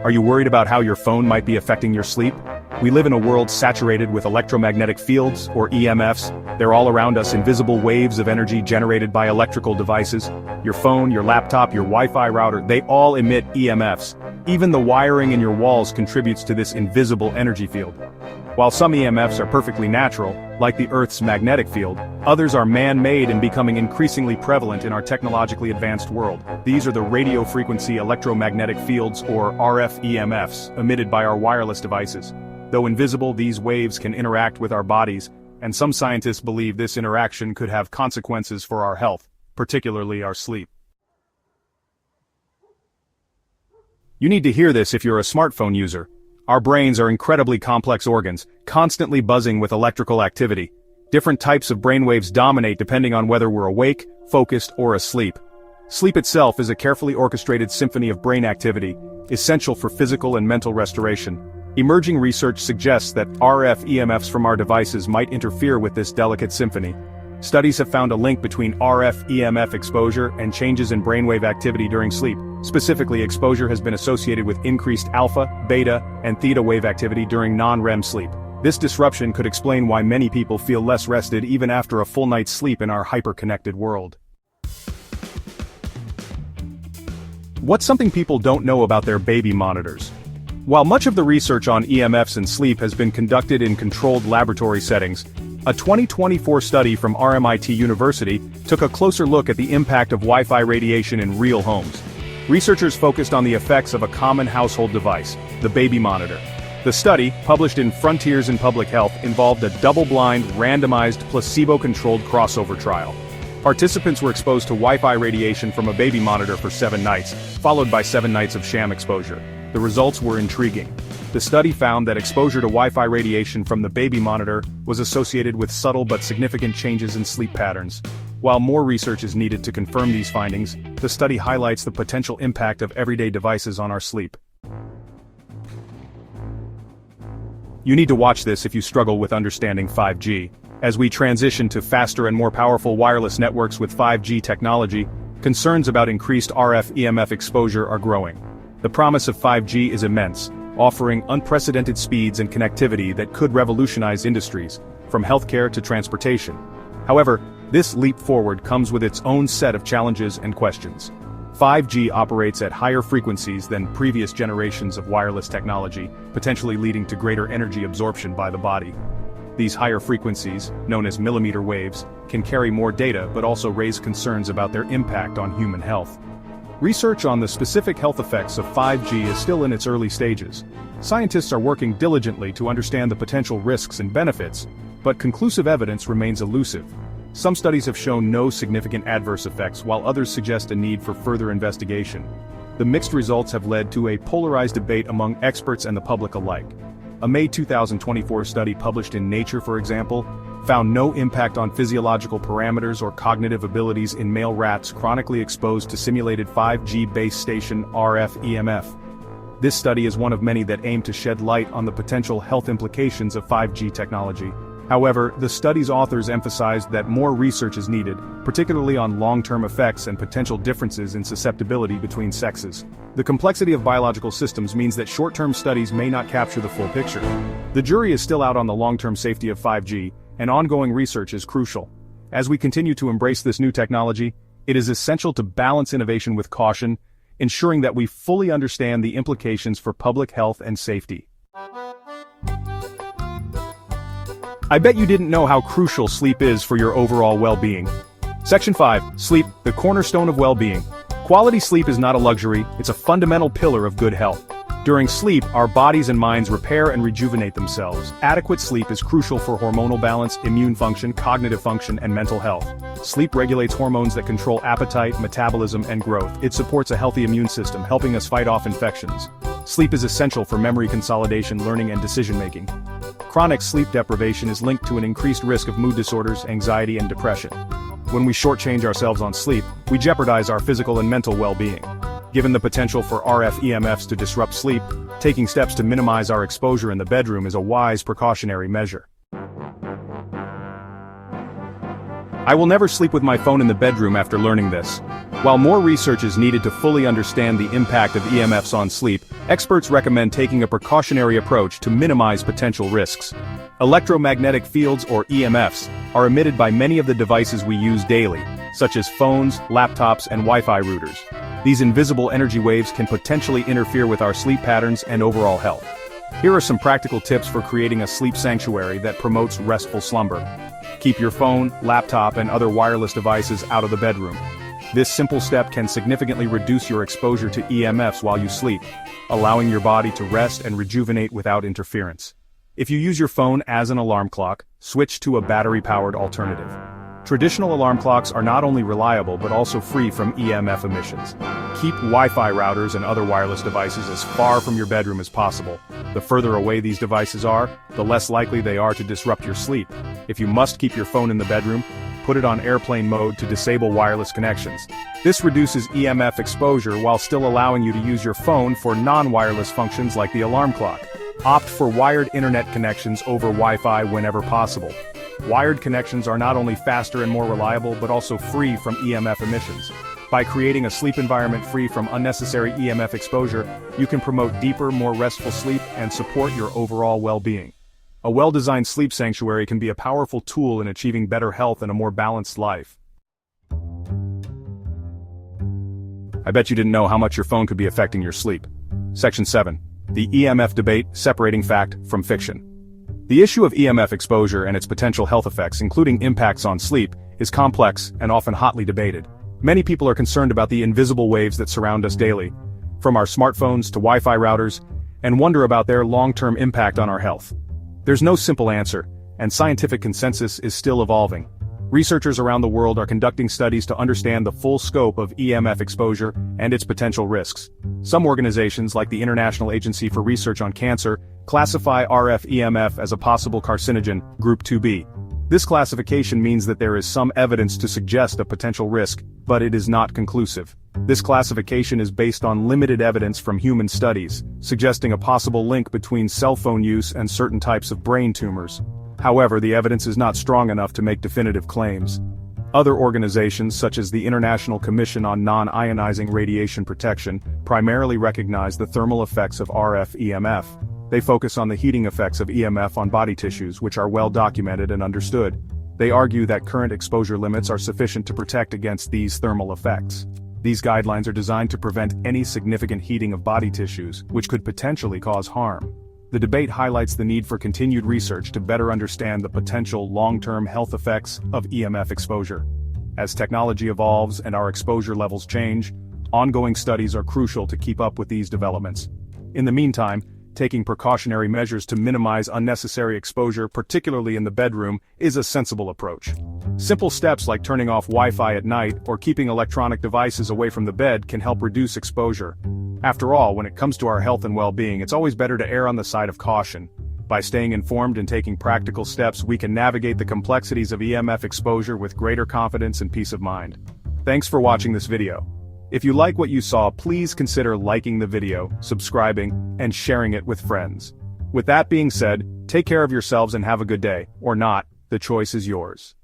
Are you worried about how your phone might be affecting your sleep? We live in a world saturated with electromagnetic fields, or EMFs. They're all around us, invisible waves of energy generated by electrical devices. Your phone, your laptop, your Wi-Fi router, they all emit EMFs. Even the wiring in your walls contributes to this invisible energy field. While some EMFs are perfectly natural, like the Earth's magnetic field, others are man-made and becoming increasingly prevalent in our technologically advanced world. These are the radio frequency electromagnetic fields, or RF EMFs, emitted by our wireless devices. Though invisible, these waves can interact with our bodies, and some scientists believe this interaction could have consequences for our health, particularly our sleep. You need to hear this if you're a smartphone user. Our brains are incredibly complex organs, constantly buzzing with electrical activity. Different types of brainwaves dominate depending on whether we're awake, focused, or asleep. Sleep itself is a carefully orchestrated symphony of brain activity, essential for physical and mental restoration. Emerging research suggests that RF EMFs from our devices might interfere with this delicate symphony. Studies have found a link between RF EMF exposure and changes in brainwave activity during sleep. Specifically, exposure has been associated with increased alpha, beta, and theta wave activity during non-REM sleep. This disruption could explain why many people feel less rested even after a full night's sleep in our hyper-connected world. What's something people don't know about their baby monitors? While much of the research on EMFs and sleep has been conducted in controlled laboratory settings, a 2024 study from RMIT University took a closer look at the impact of Wi-Fi radiation in real homes. Researchers focused on the effects of a common household device, the baby monitor. The study, published in Frontiers in Public Health, involved a double-blind, randomized, placebo-controlled crossover trial. Participants were exposed to Wi-Fi radiation from a baby monitor for 7 nights, followed by 7 nights of sham exposure. The results were intriguing. The study found that exposure to Wi-Fi radiation from the baby monitor was associated with subtle but significant changes in sleep patterns. While more research is needed to confirm these findings, the study highlights the potential impact of everyday devices on our sleep. You need to watch this if you struggle with understanding 5G. As we transition to faster and more powerful wireless networks with 5G technology, concerns about increased RF EMF exposure are growing. The promise of 5G is immense, offering unprecedented speeds and connectivity that could revolutionize industries, from healthcare to transportation. However, this leap forward comes with its own set of challenges and questions. 5G operates at higher frequencies than previous generations of wireless technology, potentially leading to greater energy absorption by the body. These higher frequencies, known as millimeter waves, can carry more data but also raise concerns about their impact on human health. Research on the specific health effects of 5G is still in its early stages. Scientists are working diligently to understand the potential risks and benefits, but conclusive evidence remains elusive. Some studies have shown no significant adverse effects, while others suggest a need for further investigation. The mixed results have led to a polarized debate among experts and the public alike. A May 2024 study published in Nature, for example, found no impact on physiological parameters or cognitive abilities in male rats chronically exposed to simulated 5G base station RF EMF. This study is one of many that aim to shed light on the potential health implications of 5G technology. However, the study's authors emphasized that more research is needed, particularly on long-term effects and potential differences in susceptibility between sexes. The complexity of biological systems means that short-term studies may not capture the full picture. The jury is still out on the long-term safety of 5G, and ongoing research is crucial. As we continue to embrace this new technology, it is essential to balance innovation with caution, ensuring that we fully understand the implications for public health and safety. I bet you didn't know how crucial sleep is for your overall well-being. Section 5, Sleep, the Cornerstone of Well-being. Quality sleep is not a luxury, it's a fundamental pillar of good health. During sleep, our bodies and minds repair and rejuvenate themselves. Adequate sleep is crucial for hormonal balance, immune function, cognitive function, and mental health. Sleep regulates hormones that control appetite, metabolism, and growth. It supports a healthy immune system, helping us fight off infections. Sleep is essential for memory consolidation, learning, and decision-making. Chronic sleep deprivation is linked to an increased risk of mood disorders, anxiety, and depression. When we shortchange ourselves on sleep, we jeopardize our physical and mental well-being. Given the potential for RF EMFs to disrupt sleep, taking steps to minimize our exposure in the bedroom is a wise precautionary measure. I will never sleep with my phone in the bedroom after learning this. While more research is needed to fully understand the impact of EMFs on sleep, experts recommend taking a precautionary approach to minimize potential risks. Electromagnetic fields, or EMFs, are emitted by many of the devices we use daily, such as phones, laptops, and Wi-Fi routers. These invisible energy waves can potentially interfere with our sleep patterns and overall health. Here are some practical tips for creating a sleep sanctuary that promotes restful slumber. Keep your phone, laptop, and other wireless devices out of the bedroom. This simple step can significantly reduce your exposure to EMFs while you sleep, allowing your body to rest and rejuvenate without interference. If you use your phone as an alarm clock, switch to a battery-powered alternative. Traditional alarm clocks are not only reliable but also free from EMF emissions. Keep Wi-Fi routers and other wireless devices as far from your bedroom as possible. The further away these devices are, the less likely they are to disrupt your sleep. If you must keep your phone in the bedroom, put it on airplane mode to disable wireless connections. This reduces EMF exposure while still allowing you to use your phone for non-wireless functions like the alarm clock. Opt for wired internet connections over Wi-Fi whenever possible. Wired connections are not only faster and more reliable but also free from EMF emissions. By creating a sleep environment free from unnecessary EMF exposure, you can promote deeper, more restful sleep and support your overall well-being. A well-designed sleep sanctuary can be a powerful tool in achieving better health and a more balanced life. I bet you didn't know how much your phone could be affecting your sleep. Section 7. The EMF debate, separating fact from fiction. The issue of EMF exposure and its potential health effects, including impacts on sleep, is complex and often hotly debated. Many people are concerned about the invisible waves that surround us daily, from our smartphones to Wi-Fi routers, and wonder about their long-term impact on our health. There's no simple answer, and scientific consensus is still evolving. Researchers around the world are conducting studies to understand the full scope of EMF exposure and its potential risks. Some organizations, like the International Agency for Research on Cancer, classify RF-EMF as a possible carcinogen, Group 2B. This classification means that there is some evidence to suggest a potential risk, but it is not conclusive. This classification is based on limited evidence from human studies, suggesting a possible link between cell phone use and certain types of brain tumors. However, the evidence is not strong enough to make definitive claims. Other organizations, such as the International Commission on Non-Ionizing Radiation Protection, primarily recognize the thermal effects of RF-EMF. They focus on the heating effects of EMF on body tissues, which are well documented and understood. They argue that current exposure limits are sufficient to protect against these thermal effects. These guidelines are designed to prevent any significant heating of body tissues, which could potentially cause harm. The debate highlights the need for continued research to better understand the potential long-term health effects of EMF exposure. As technology evolves and our exposure levels change, ongoing studies are crucial to keep up with these developments. In the meantime, taking precautionary measures to minimize unnecessary exposure, particularly in the bedroom, is a sensible approach. Simple steps like turning off Wi-Fi at night or keeping electronic devices away from the bed can help reduce exposure. After all, when it comes to our health and well-being, it's always better to err on the side of caution. By staying informed and taking practical steps, we can navigate the complexities of EMF exposure with greater confidence and peace of mind. Thanks for watching this video. If you like what you saw, please consider liking the video, subscribing, and sharing it with friends. With that being said, take care of yourselves and have a good day, or not, the choice is yours.